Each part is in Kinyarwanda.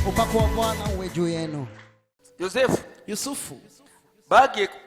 upako wa Bwana uwe juu yenu. Yusufu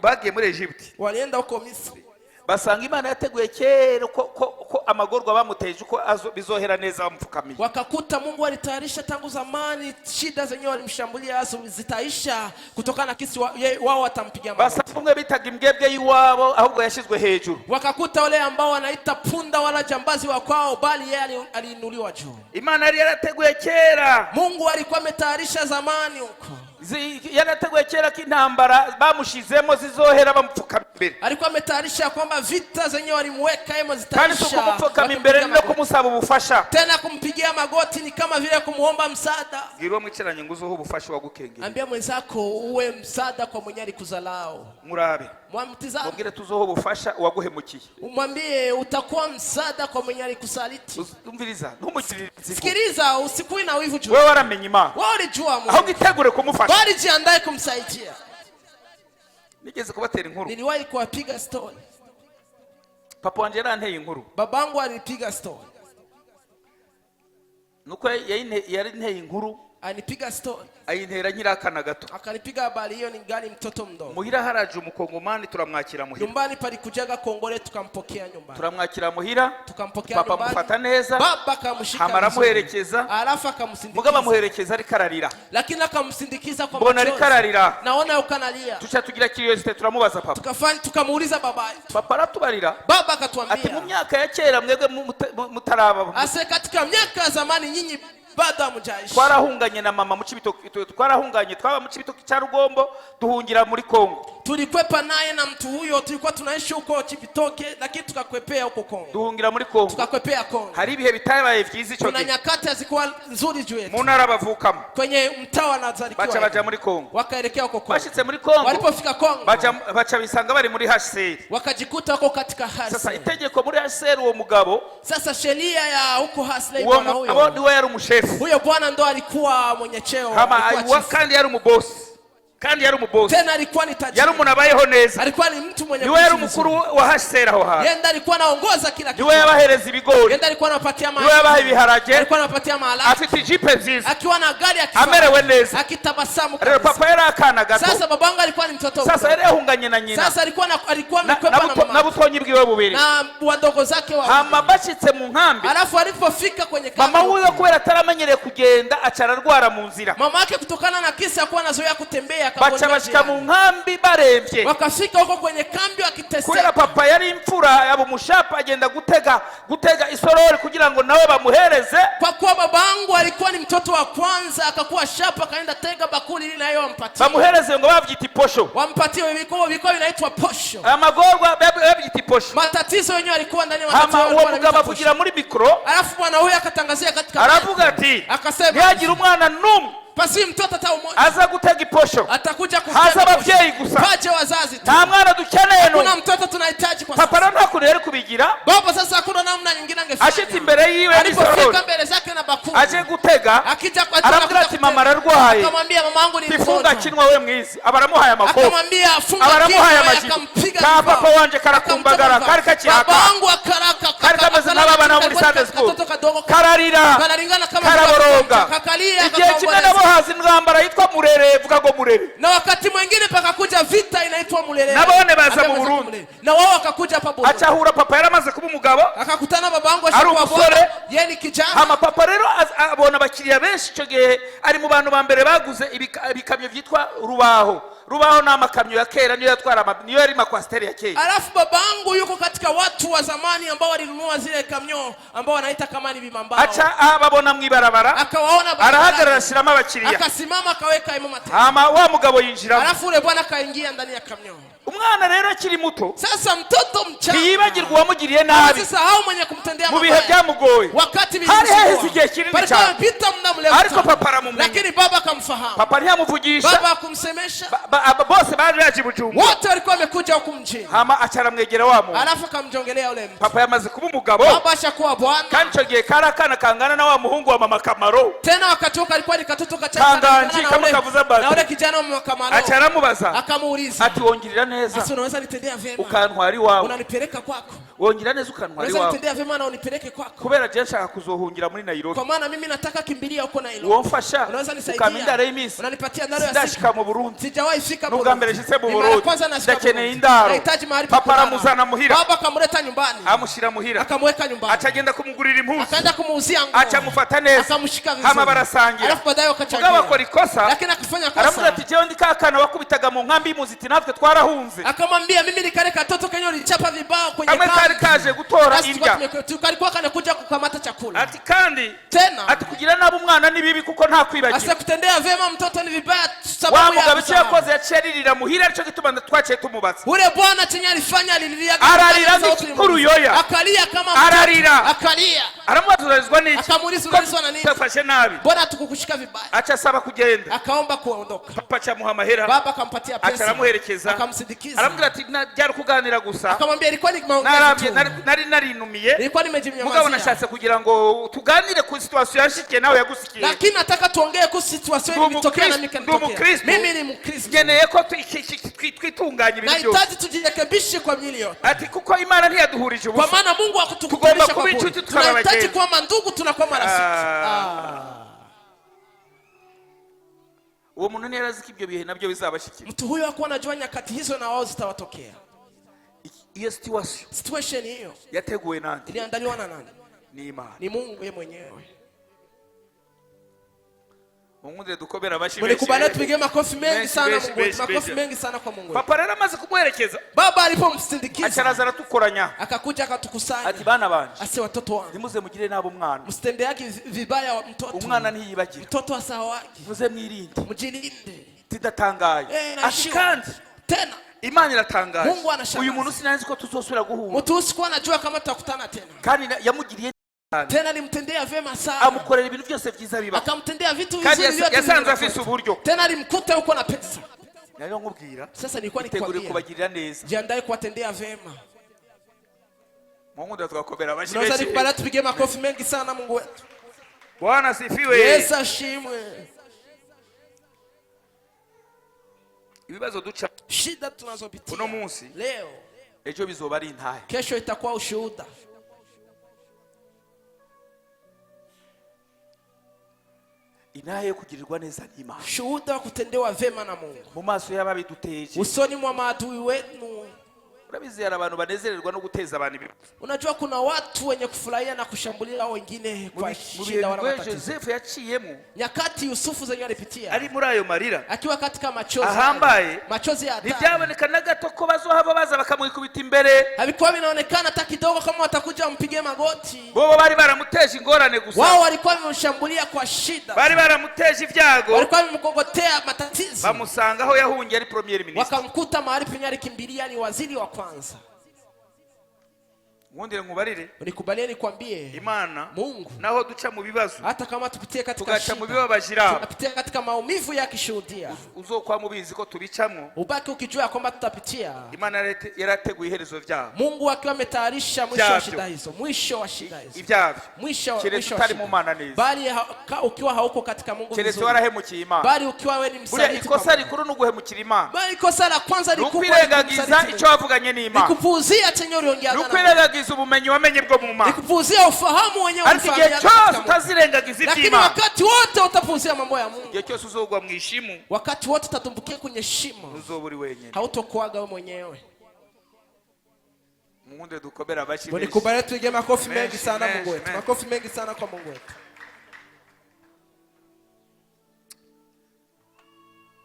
bagiye muri Egypt, walienda huko Misri, basanga Imana yateguye kera ko amagorwa bamuteje uko bizohera neza bamupfukamiye. Wakakuta Mungu alitayarisha tangu zamani shida zenyewe walimshambulia aso zitaisha kutokana na kisi wao watampigia magoti. Basanga bitaga imbwebwe yiwabo ahubwo yashizwe hejuru. Wakakuta wale ambao wanaita punda wala jambazi wa kwao bali yeye aliinuliwa juu. Imana yari yarateguye kera. Mungu alikuwa ametayarisha zamani huko. Yarateguye kera k'intambara bamushizemo zizohera bamupfukama imbere. Alikuwa ametayarisha kwamba vita zenyewe walimweka yemo zitaisha. Kandi kumupfukama imbere no kumusaba ubufasha. Tena kumpigia magoti ni kama vile kumuomba msaada. Girwa mwicaranye nguzo ubufasha wagukengera. Ambia mwenzako uwe msaada kwa mwenye alikuzalao. Murabe. Mwamtizame. Mubwire tuzoho ubufasha waguhemukiye. Umwambie utakuwa msaada kwa mwenye alikusaliti. Umviriza ntumugirire. Sikiliza usikui na wivu juu. Wewe waramenye Imana. Wewe ulijua Mungu. Aho gitegure kumufasha. Bali jiandae kumsaidia. Nigeze kubatera inkuru. Niliwahi kuwapiga story. Papa wanje yaranteye inkuru. Babangu alipiga story. Nuko yarinteye inkuru. Anipiga story. Ayintera nyirakana gato. Akanipiga habari hiyo ningali mtoto mdogo. Muhira haraje umukongomani turamwakira muhira. Nyumbani palikujaga Kongole tukampokea nyumbani. Turamwakira muhira. Tukampokea nyumbani. Papa mufata neza. Baba akamshika. Hamara muherekeza. Alafu akamsindikiza. Mugaba muherekeza ari kararira. Lakini akamsindikiza kwa machozi. Bona ari kararira. Naona ukanalia. Tucha tugira curiosity turamubaza papa. Tukamuuliza baba. Papa aratubarira. Baba akatuambia. Ati mu myaka ya kera mwebwe mutaraba. Ase katika miaka ya zamani nyinyi bado hamjaishi. Twarahunganye na mama mu Cibitoke, twarahunganye twaba mu Cibitoke cya Rugombo duhungira muri Kongo. Tulikwepa naye na mtu huyo tulikuwa tunaishi huko Cibitoke lakini tukakwepea huko Kongo. Duhungira muri Kongo. Tukakwepea Kongo. Hari ibihe bitabaye vyizi cyo. Kuna nyakati zilikuwa nzuri juu yetu. Munara bavukamo. Kwenye mtaa wa Nazareth. Bacha muri Kongo. Wakaelekea huko Kongo. Bashitse muri Kongo. Walipofika Kongo. Bacha bisanga bari muri HCR. Wakajikuta huko katika HCR. Sasa itegeko muri HCR uwo mugabo. Sasa sheria ya huko HCR bwana huyo. Abo ndiwe yari umushefu. Huyo bwana ndo alikuwa mwenye cheo. Kandi yari umubosi. Kandi yari umubosi. Tena alikuwa ni tajiri. Yari umuntu abayeho neza. Alikuwa ni mtu mwenye niwe yari umukuru wa HCR aho ha. Yenda alikuwa anaongoza kila kitu. Niwe yabahereza ibigori. Yenda alikuwa anapatia maji. Niwe yabaha ibiharage. Alikuwa anapatia mahala. Afite jipe nziza. Akiwa na gari akifanya. Amerewe neza. Akitabasamu kabisa. Papa yari akana gato. Sasa babangu alikuwa ni mtoto. Sasa yari yahunganye na nyina. Sasa alikuwa amekwepa na mama. Na butonyi bwiwe bubiri. Na wadogo zake wa. Hama bashitse mu nkambi. Alafu alipofika kwenye kambi. Mama huyo kubera ataramenyereye kugenda acararwara mu nzira. Mama yake kutokana na kisa akuwa anazoea kutembea akagonja. Nkambi baremvye wakafika huko kwenye kambi wakiteseka kubera papa yari imfura yabo mushapa agenda gutega isorori kugira ngo nawe bamuhereze kwa kuwa babangu alikuwa ni mtoto wa kwanza akakuwa shapa kaenda tega bakuli ili nayo wampatie bamuhereze ngo bavyita posho wampatie biko vinaitwa posho amagorwa bavyita posho matatizo yenyewe alikuwa ndani ya matatizo uwo mugabo avugira muri mikro alafu bwana huyu akatangazia katika aravuga ati akasema ntiyagira umwana numwe pasi mtoto hata umoja aza gutega iposho atakuja kutega haza abavyeyi gusa baje wazazi tu nta mwana dukeneye no kuna mtoto tunahitaji kwa sasa papa rero ntakurere kubigira baba sasa hakuna namna nyingine angefanya ashitse imbere yiwe alipofika mbele zake na bakuli aje gutega akija kwa aramubwira ati mama ararwaye akamwambia mamangu ni mtoto tifunga kinwa we mwizi abaramuhaye amakoko akamwambia funga kinwa akampiga ka papa wanje karakumbagara kari kacyaka babangu akaraka kari kameze n'abana muri Sunday school kararira kanaringana kama karaboronga kakalia igihe kimwe nabo hazi ngambara yitwa Murere vuga ngo Murere na wakati mwingine pakakuja vita inaitwa Murere nabone baza mu Burundi na wao wakakuja hapa Burundi achahura papa yaramaze kuba umugabo akakutana babangu ashikuwa bora yeye ni kijana ama papa rero abona abakiriya benshi cyo gihe ari mu bantu ba mbere baguze ibikamyo vyitwa rubaho na makamyo ya kera niyo yatwara niyo yari makwasteri ya kera alafu babangu yuko katika watu wa zamani ambao walinunua zile kamyo ambao wanaita kama ni bimambao acha babona mwibarabara akawaona arahagarara shirama abakiriya akasimama akaweka imo mateka ama wa mugabo yinjira alafu ule bwana kaingia ndani ya kamyo umwana rero akiri muto sasa mtoto mchanga yibagirwa wamugiriye nabi sasa hao mwenye kumtendea mabaya mubihe byamugoye wakati hari hezi gihe kinini cyane pita muda mrefu ariko papa aramumenya lakini baba akamfahamu hakumfahamu. papa ntiyamuvugisha, Baba hakumsemesha. bose bari baje Bujumbura. Wote walikuwa wamekuja huku mjini. Hama acaramwegera wa muntu. Alafu akamjongelea yule mtu. Papa yamaze kuba umugabo. Baba ashakuwa bwana. Kandi ico gihe kari akana kangana na wa muhungu wa mama Kamaro. Tena wakatoka alikuwa ni katoto kachanga na ule kijana wa mama Kamaro. Acaramubaza. Akamuuliza. Ati wongirira neza. Asa unaweza nitendea vyema. Ukantwari wawe. Unanipeleka kwako. Wongirira neza ukantwari wawe. Unaweza nitendea vyema na unipeleke kwako. Kubera je nshaka kuzohungira muri Nairobi. Kwa maana mimi nataka kimbilia huko Nairobi. Womfasha. Unaweza nisaidia. Ukamindara y'imisi. Unanipatia ndaro ya siku. Ndashika mu Burundi. Sijawahi fika Burundi. Nugambere shitse mu Burundi. Ndakeneye indaro. Nahitaji mahali pa Papa aramuzana muhira. Baba akamleta nyumbani. Amushira muhira. Akamweka nyumbani. Acagenda kumugurira impuzu. Akaenda kumuuzia nguo. Acamufata neza. Akamshika vizuri. Hama barasangira. Alafu baadaye wakachangia. Mugabo akora ikosa. Lakini akifanya kosa. Aravuga ati jewe ndi kakana wakubitaga mu nkambi y'imuziti natwe twarahunze. Akamwambia mimi ni kale katoto kenye ulichapa vibao kwenye kamwe kari kaje gutora indya. Tukalikuwa kanakuja kukamata chakula. Ati kandi tena ati kugira nabo umwana ni bibi kuko nta kwibagira. Asa kutendea vema mtoto ni vibaya sababu ya mugabo cyo yakoze yaceririra muhira aricyo gituma twaciye tumubaza. Ule bwana chenye alifanya alililia ararira nk'ikuru yoya. Akalia kama ararira. Akalia. Aramubaza n'iki? Akamuuliza unaulizwa na nini? Tafashe nabi. Mbona tukukushika vibaya? Acha saba kugenda. Akaomba kuondoka. Papa cha muhamahera. Baba akampatia pesa. Acaramuherekeza. Akamsindikiza. Aramubwira ati byari kuganira gusa. Akamwambia ilikuwa ni maongezi. Narinumiye. Ilikuwa nimejimnyamazia. Mugabo nashatse kugira ngo tuganire ku situation yashikiye nawe yagusikiye. Lakini nataka tuongee ku situation ilitokea na mimi. Mimi ni Mkristo. Ngeneye ko twitunganya ibintu byose. Nahitaji tujirekebishe kwa mili yote. Ati kuko Imana ntiyaduhurije ubusa. Kwa maana Mungu hakutukutanisha kwa bure. Tunahitaji kuwa mandugu, tunakuwa marafiki. Uwo muntu ni yaraziki ibyo bihe nabyo bizabashikira. Mtu huyo hakuwa anajua nyakati hizo na wao zitawatokea. Iyo situation hiyo yateguwe nani? Iliandaliwa na nani? Ni Imana. Ni Mungu yeye mwenyewe. Mungu dukobera bashi. Mlikubali tupige makofi mengi sana Mungu. Makofi mengi sana kwa Mungu. Papa rero amaze kumwerekeza. Baba alipomsindikiza. Acharaza aratukoranya. Akakuja akatukusanya. Ati bana banje. Ase watoto wangu. Nimuze mugire nabo mwana. Msitende yake vibaya wa mtoto. Umwana ntiyibagira. Mtoto asawaki. Muze mwirinde. Mujilinde. Tidatangaye. Ati kandi tena Imana iratangaje. Mungu anashangaza. Uyu muntu sinanzi ko tuzosubira guhura. Mtu usikuwa anajua kama tutakutana tena. Kandi yamugiriye tena alimtendea vema sana. Amukorera ibintu byose byiza biba. Akamtendea vitu vizuri vyote. Yasanze afise uburyo. Tena alimkuta huko na pesa. Nari nkubwira. Sasa nilikuwa nikwambia. Kubagirira neza. Jiandae kuwatendea vema. Mungu ndio tukakobera bashi. Tunaweza nikubali tupige makofi mengi sana Mungu wetu. Bwana sifiwe. Yesu ashimwe. Ibibazo duca. Shida tunazopitia. Uno munsi. Leo. Ejo bizoba ari intahe. Kesho itakuwa ushuhuda. Inaye yo kugirirwa neza n'Imana. Shuhuda wa kutendewa vema na Mungu. Mu maso y'ababiduteje. Usoni mwa maadui wenu. Urabizi hari abantu banezererwa no guteza abantu ibibazo. Unajua kuna watu wenye kufurahia na kushambulia wengine kwa shida wala matatizo. Joseph yaciyemo. Nyakati Yusufu zenye alipitia. Ari muri ayo marira. Akiwa katika machozi. Ahambaye. Machozi ya hatari. Ntibyaboneka na gato ko bazohava baza bakamwikubita imbere. Havikuwa vinaonekana hata kidogo kama watakuja wampige magoti. Bobo bari baramuteje ingorane gusa. Wao walikuwa wamemshambulia kwa shida. Bari baramuteje ibyago. Walikuwa wamemkogotea matatizo. Bamusanga aho yahungiye ari premier minister. Wakamkuta mahali penye alikimbilia ni waziri wa kwanza. Ngondere ngubarire. Unikubalieni kwambie. Imana. Mungu. Naho duca mu bibazo. Hata kama tupitie katika tugaca shida. mu bibabashira. Tunapitia katika maumivu ya kishuhudia. Uzokwa mubizi ko tubicamwo. Ubaki ukijua kwamba tutapitia. Imana yarateguye iherezo ryabo. Mungu akiwa ametayarisha mwisho wa shida hizo. Mwisho wa shida hizo. Ibyavyo. Mwisho wa shida. Mu Mana neza. Bali ukiwa hauko katika Mungu vizuri. Keretse warahemukiye Imana. Bali ukiwa wewe ni msaliti. Ikosa rikuru no guhemukira Imana. Bali ikosa la kwanza likuwa kwirengagiza icyo wavuganye n'Imana. Nikupuuzia chenye uliongea nayo. Kwirengagiza ubumenyi wamenye bwo mu Mana. Nikupuuzia ufahamu wenyewe ulifahamu. Ariko cyose utazirengagiza iby'Imana. Lakini wakati wote utapuuzia mambo ya Mungu. Igihe cyose uzogwa mu ishimu. Wakati wote utatumbukia kwenye shimo. Uzoburi wenyewe. Hautokuaga wewe mwenyewe. Mungu dukobera bashi. Unikubali tupige makofi mengi sana Mungu wetu. Makofi mengi sana kwa Mungu wetu.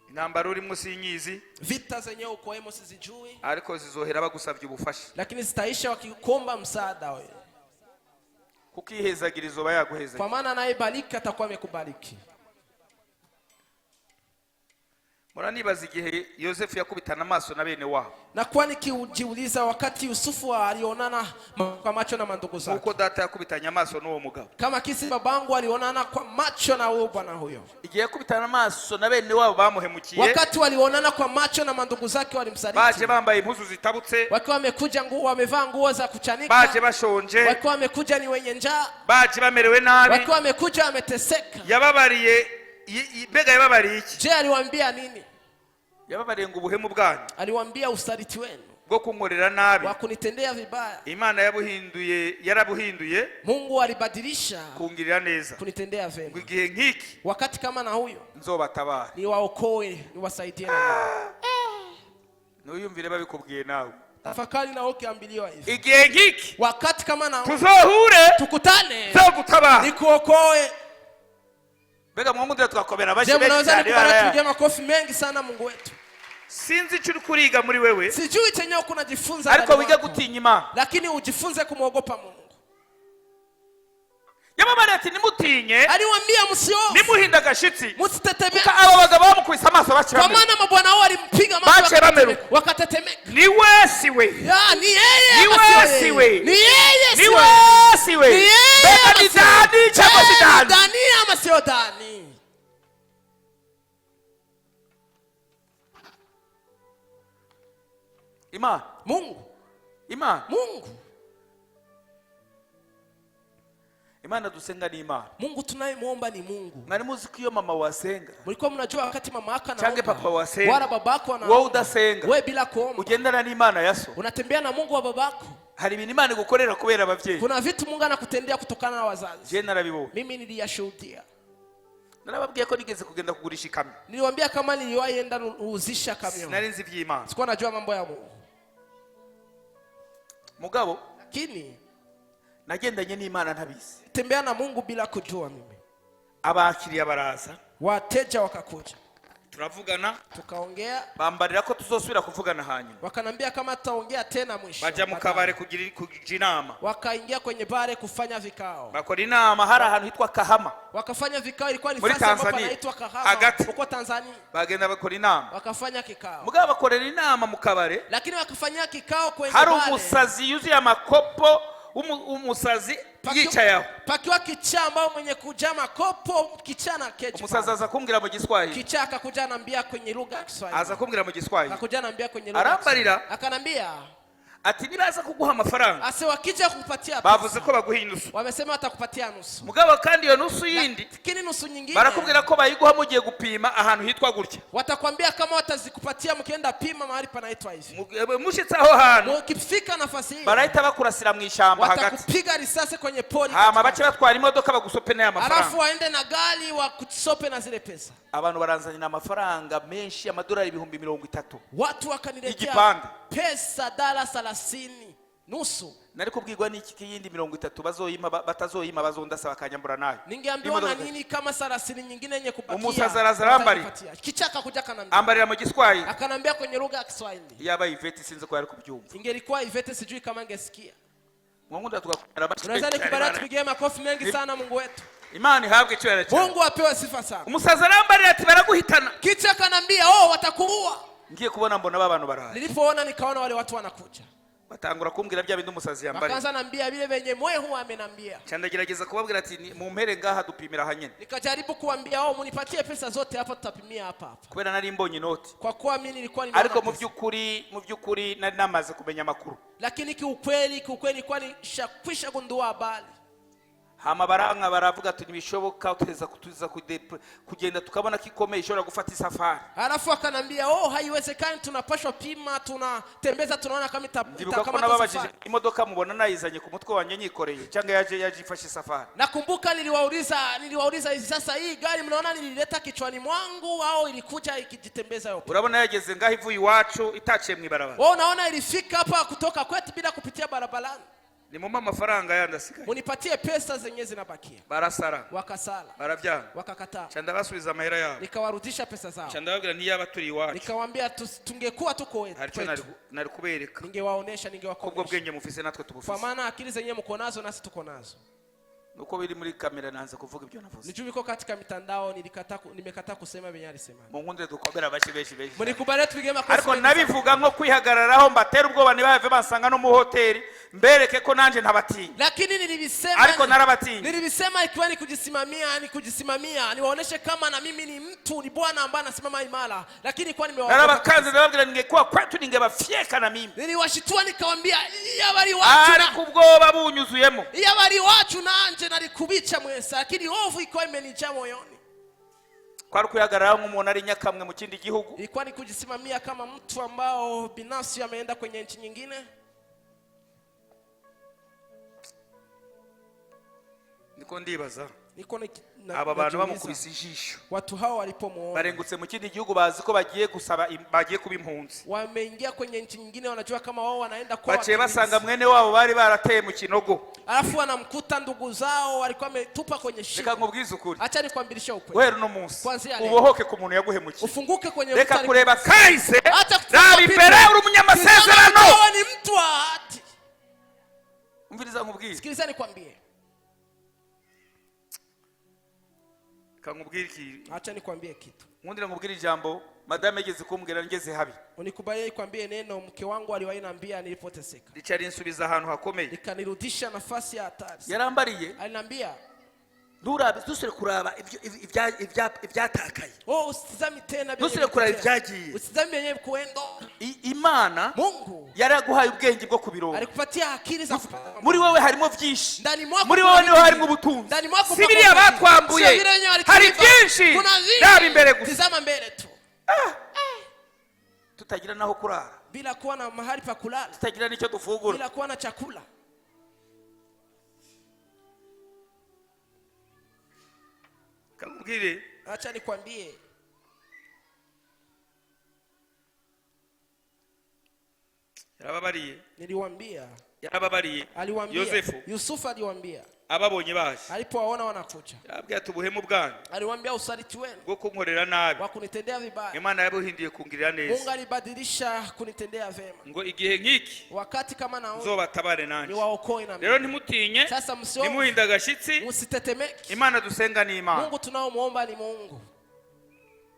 Intambara uri musi y'inyizi. Vita zenyewe uko hemo sizijui. Ariko zizohera bagusavye ubufasha. Lakini zitaisha wakikomba msaada wewe. Kukihezagirizo bayaguheza. Kwa maana anayebariki atakuwa amekubariki. Muranibaza igihe Yosefu yakubitana amaso na bene wabo. Na kwa nikijiuliza wakati Yusufu alionana kwa macho na mandugu zake. Uko data yakubitanya amaso n'uwo mugabo. Kama kisi babangu alionana kwa macho na huyo bwana huyo. Igihe yakubitana amaso na bene wabo bamuhemukiye. Wakati walionana kwa macho na mandugu zake walimsaliti. Baje bambaye impuzu zitabutse. Wakiwa wamekuja wamevaa nguo za kuchanika. Baje bashonje. Wakiwa wamekuja ni wenye njaa. Baje bamerewe nabi. Wakiwa wamekuja wameteseka. Yababariye mbega yababariye iki? Je, aliwaambia nini? Yababariye ngo ubuhemu bwanyu. Aliwaambia usaliti wenu. Bwo kumurera nabi. Wa kunitendea vibaya. Imana yarabuhinduye. Mungu alibadilisha kungirira neza. Kunitendea vema. Ngo igihe nkiki. Wakati kama na huyo. Nzobatabara. Niwaokoe, niwasaidie na Nuyumvire babikubwiye nawe. Tafakari na ukiambiliwa hivi. Igihe nkiki. Wakati kama na tuzohure. Tukutane. Nzogutabara. Nikuokoe. Bega Mungu ndio tukakobera bashi bengi. Mnaweza kupiga makofi mengi sana Mungu wetu. Sinzi cyo kuriga muri wewe. Sijui chenye kunajifunza ariko wiga gutinya Imana. Lakini ujifunze kumwogopa Mungu. Yababara ati nimutinye. Aliwaambia msio. Nimuhinda gashitsi. Musitetemeke. Abo bagabo bamukubise amaso bakira. Kwa maana mabwana wao walimpiga maso wakatetemeka. Ni wesiwe. Ya ni yeye. Ni wesiwe. Ni yeye. Ni wesiwe. Bega ni Dani chako si Dani. Dani ama sio Dani. Imana. Mungu. Imana. Mungu. Imana dusenga ni Imana. Mungu tunayemuomba ni Mungu. Mwari muzi ko iyo mama wasenga. Mlikuwa mnajua wakati mama yako anaomba. Change papa wasenga. Wala babako anaomba. Wewe udasenga. Wewe bila kuomba. Ugendana n'Imana yaso. Unatembea na Mungu wa babako. Hari ibintu Imana igukorera kubera abavyeyi. Kuna vitu Mungu anakutendea kutokana na wazazi. Je narabibona. Mimi niliyashuhudia. Narababwiye ko nigeze kugenda kugurisha ikamyo. Niliwaambia kama niliwahi enda kuuzisha kamyo. Narinzi vy'Imana. Sikuwa najua mambo ya Mungu. Mugabo lakini nagendanye n'Imana ntabizi. Tembea na Mungu bila kujua mimi. Abakiriya baraza. Wateja wakakuja. Turavugana. Tukaongea. Bambarira ko tuzosubira kuvugana hanyuma. Wakanambia kama tutaongea tena mwisho. Baja mu kabare kugira inama. Wakaingia kwenye bare kufanya vikao. Bakora inama hari ahantu hitwa Kahama. Wakafanya vikao ilikuwa ni fasi ambapo panaitwa Kahama huko Tanzania. Bagenda bakora inama. Wakafanya kikao. Mugabo bakorera inama mu kabare. Lakini wakafanya kikao kwenye bare. Hari umusazi yuzuye amakopo umusazi yicayeho. Pakiwa kichaa ambao mwenye kuja makopo kichana keje. Umusazi aza kumbwira mu Giswahili. Kichaa akakuja anambia kwenye lugha ya Kiswahili. Aza kumbwira mu Giswahili. Akakuja anambia kwenye lugha. Arambarira. Akanambia ati nibaza kuguha amafaranga. Ase wakija kukupatia pesa. Bavuze ko baguha nusu. Wamesema watakupatia nusu. Mugabo kandi iyo nusu yindi. Lakini nusu nyingine. Barakubwira ko bayiguha mugiye gupima ahantu hitwa gutya. Watakwambia kama watazikupatia mkienda pima mahali panaitwa hivi. Mushitse aho hantu. Mukifika nafasi hii. Barahita bakurasira mu ishamba hagati. Watakupiga risasi kwenye pori. Bache batwara imodoka bagusope na amafaranga. Alafu waende na gari wakusope na zile pesa. Abantu baranzanye na amafaranga menshi amadolari 30,000. Watu wakaniletea pesa $30 nusu. Nari kubwirwa n'iki kiyindi 30 bazoyima batazoyima bazondasa bakanyambura nayo. Ningeambiwa na nini kama 30 nyingine yenye kubakia. Umusaza arambari. Kichaka kuja kanambia. Ambarira mu Giswahili. Akanambia kwenye lugha ya Kiswahili. Yaba Ivete sinze ko yari kubyumva. Ingelikuwa Ivete sijui kama angesikia. Mungu ndatukakubera bachi. Tunaweza nikubara tupigie makofi mengi sana Mungu wetu. Imani habwe icyo yaracyo. Mungu apewe sifa sana. Umusaza arambarira ati baraguhitana. Kichaka kanambia watakuua. Ngiye kubona mbona babantu baraye. Nilipoona nikaona wale watu wanakuja. Batangura kumbwira bya bindi umusazi yambari. Bakaanza nambia vile venye moyo huwa amenambia. Chandagerageza kubabwira ati mu mpere ngaha dupimira hanyene. Nikajaribu kuambia munipatie pesa zote hapa tutapimia hapa. Kubera nari mbonye noti. Kwa kuwa mimi nilikuwa nimeona. Ariko mu byukuri nari namaze kumenya makuru. Lakini kiukweli nilikuwa nishakwisha gundua habari. Hama baranga baravuga ati nibishoboka uteza kutuza kugenda tukabona kikomeye ishobora gufata isafari. Alafu akanambia haiwezekani tunapashwa pima tunatembeza tunaona kama kama imodoka mubona nayizanye ku mutwe wanje nyikoreye cyangwa yaje ifashe safari. Nakumbuka niliwauliza hizi sasa hii gari mnaona nilileta kichwani mwangu au ilikuja ikijitembeza yote. Urabona yageze ngaho ivuye iwacu itaciye mu barabara. Unaona ilifika hapa kutoka kwetu bila kupitia barabarani. Ni mama mafaranga yandasigaye. Munipatie pesa zenye zinabakia. Barasara. Wakasala. Baravyanga. Wakakataa. Chanda basubiza amahera yabo. Nikawarudisha pesa zao. Chanda babwira niyaba turi iwacu. Nikawaambia tungekuwa tuko wetu. Haricyo nari kubereka. Ningewaonesha ningewakomesha. Ubwo bwenge mufise natwe tubufise. Kwa maana akili zenye mko nazo nasi tuko nazo. nuko biri muri kamera nanze kuvuga ibyo navuze. Nijui biko katika mitandao nimekataa kusema benye alisema. Mungundire dukomera bashi beshi. Muri kubare tubige makofi. Ariko nabivuga nko kwihagararaho mbatera ubwoba nibave bansanga no mu hoteli mbereke ko nanje ntabatinya. Lakini nilibisema. Ariko narabatinya. Nilibisema ikiwa ni kujisimamia, niwaoneshe kama na mimi ni mtu, ni Bwana ambaye anasimama imara. Lakini kwa nimewaogopa. Narabakanze nababwira ningekuwa kwetu ningebafyeka na mimi. Niliwashitua nikamwambia yabari wacu. Ariko ubwoba bunyuzuyemo. Yabari wacu nanje narikubica mwese, lakini hofu iko imenijaa moyoni. Kwari kuyagararaho nk'umuntu ari nyakamwe mu kindi gihugu. Ilikuwa ni kujisimamia kama mtu ambao binafsi ameenda kwenye nchi nyingine. Niko ndibaza. Aba bantu bamukubise ijisho. Watu hao walipomuona barengutse mu kindi gihugu bazi ko bagiye kuba impunzi. Wameingia kwenye nchi nyingine, wanajua kama wao wanaenda kwa baciye basanga mwene wabo bari barateye mu kinogo. Alafu wanamkuta ndugu zao walikuwa wametupa kwenye shimo. Reka nkubwize ukuri. Acha nikwambilishe ukweli. Wewe no munsi ubohoke ku muntu yaguhemukiye. Ufunguke kwenye mutari. Reka kureba kahise. Nabi imbere uri umunyamasezerano. Wewe ni mtu wa hati. Umviriza nkubwize. Sikiliza nikwambie. Acha nikwambie kitu. Ngundira nkubwire ijambo madame yageze kumbwira ngeze habi. Unikubalie kwambie neno mke wangu aliwainambia nilipoteseka. Richard nsubiza ahantu hakomeye. Nikanirudisha nafasi ya hatari. Yarambariye. Alinambia Durabe dusire kuraba ibyatakaye. Usitizame tena dusire kuraba ibyagiye. Usitizame yenyewe kuendo. Imana Mungu yaraguhaye ubwenge bwo kubironga. Alikupatia akili za muri wewe harimo byinshi. Muri wewe niho harimo ubutunzi. Sibiri abatwambuye. Hari byinshi. Nabi imbere gusa. Tizama mbele tu. Tutagira naho kurara. Bila kuwa na mahali pa kulala. Tutagira nicyo dufungura. Bila kuwa na chakula. Kamubwire. Acha nikwambie. Yarababariye. Niliwaambia. Yarababariye. Aliwaambia. Yusufu aliwaambia. Ababonye baje. Alipowaona wanakuja. Yabwiye tubuhemu bwanyu. Aliwaambia usaliti wenu. Bwo kunkorera nabi. Wa kunitendea vibaya. Imana yabuhindiye kungirira neza. Mungu alibadilisha kunitendea vema. Ngo igihe nkiki. Wakati kama naona. Nzobatabare nanje. Niwaokoe na mimi. Rero ntimutinye. Sasa msio. Nimuhinda agashitsi. Musitetemeke. Imana dusenga ni Imana. Mungu tunaomuomba ni Mungu.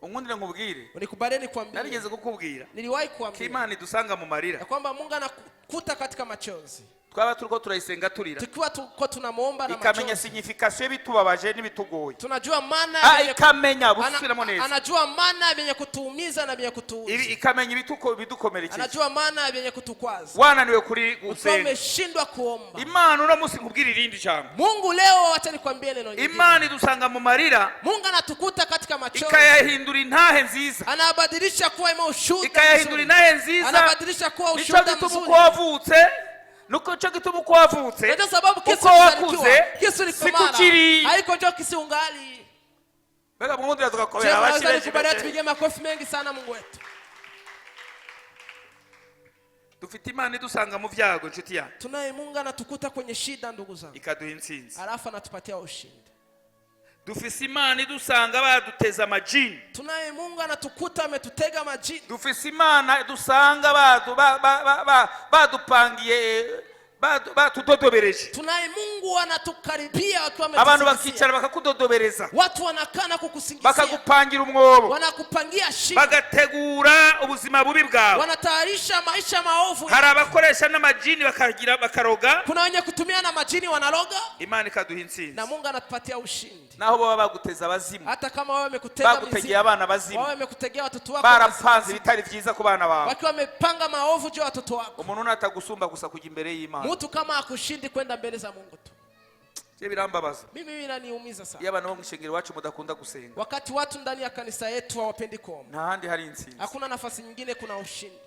Ungundire nkubwire. Unikubalie kwambie. Narigeze kukubwira. Niliwahi kuambia. Imana idusanga mu marira. Kwamba Mungu anakuta katika machozi. Twaba turiko turayisenga turira. Tukiwa tunamuomba na machozi. Ikamenya signification y'ibitubabaje n'ibitugoye. Tunajua maana ikamenya busubiramo neza. Anajua maana yenye kutuumiza na yenye kutuuza. Ikamenya ibidukomerekeza. Anajua maana yenye kutukwaza. Wananiwe kuri gusenga. Umeshindwa kuomba. Imana uramusi nkubwira irindi jambo. Mungu leo acha nikwambie neno hili. Imana idusanga mu marira. Mungu anatukuta katika machozi. Ikayahindura intahe nziza. Anabadilisha kuwa ushuhuda. Ikayahindura intahe nziza. Anabadilisha kuwa ushuhuda mzuri. Nuko cyo gitumu kwavutse. Ndio sababu kisu ni sikukiri. Haiko ndio kisiungali. Bega Mungu azakakobera abashire. Tupige makofi mengi sana Mungu wetu. Dufite Imana idusanga mu vyago inshuti yanyu. Tunaye Mungu anatukuta kwenye shida ndugu zangu. Ikaduha intsinzi. Alafu anatupatia ushindi. Dufise Imana idusanga baduteza amajini. Tunaye Mungu anatukuta ametutega majini. Dufise Imana idusanga badupangiye batudodobereje. Tunaye Mungu anatukaribia watu abantu bakicara bakakudodobereza. Watu wanakana kukusingizia. Bakagupangira umwobo. Wanakupangia shida. Bagategura ubuzima bubi bwawe. Wanatayarisha maisha maovu. Hari abakoresha n'amajini bakaroga. Kuna wenye kutumia na majini wanaloga. Imana ikaduha intsinzi. Na Mungu anatupatia ushindi. Naho baba baguteza abazimu. Hata kama wao wamekutega mizimu. Bagutegea abana bazimu. Wao wamekutegea watoto wako. Barapanze bitari vyiza ku bana bawe. Wakiwa wamepanga maovu juu watoto wako. Umuntu natagusumba gusa kujya imbere y'Imana. Mtu kama akushindi kwenda mbele za Mungu tu. Je birambabaza. Mimi inaniumiza sana. Yabana bo mwishengero wacu mudakunda gusenga. Wakati watu ndani ya kanisa yetu hawapendi kuomba. Nta handi hari intsinzi. Hakuna nafasi nyingine kuna ushindi.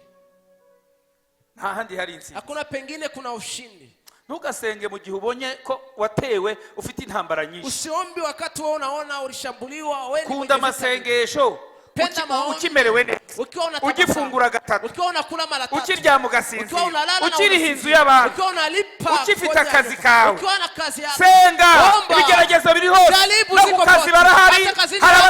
Nta handi hari intsinzi. Hakuna pengine kuna ushindi. Ntugasenge mu gihe ubonye ko watewe ufite intambara nyinshi. Usiombi wakati wewe unaona ulishambuliwa wewe. Kunda masengesho. Penda maombi. Ukimerewe neza. Ugifungura gatatu. Ukiwa unakula mara 3. Ukiryama ugasinzira. Ukiri inzu y'abantu. Ukiwa unalipa. Ukifite akazi kawe. Ukiwa na kazi yako. Senga. Ibigeragezo biri hose. No ku kazi barahari. Hari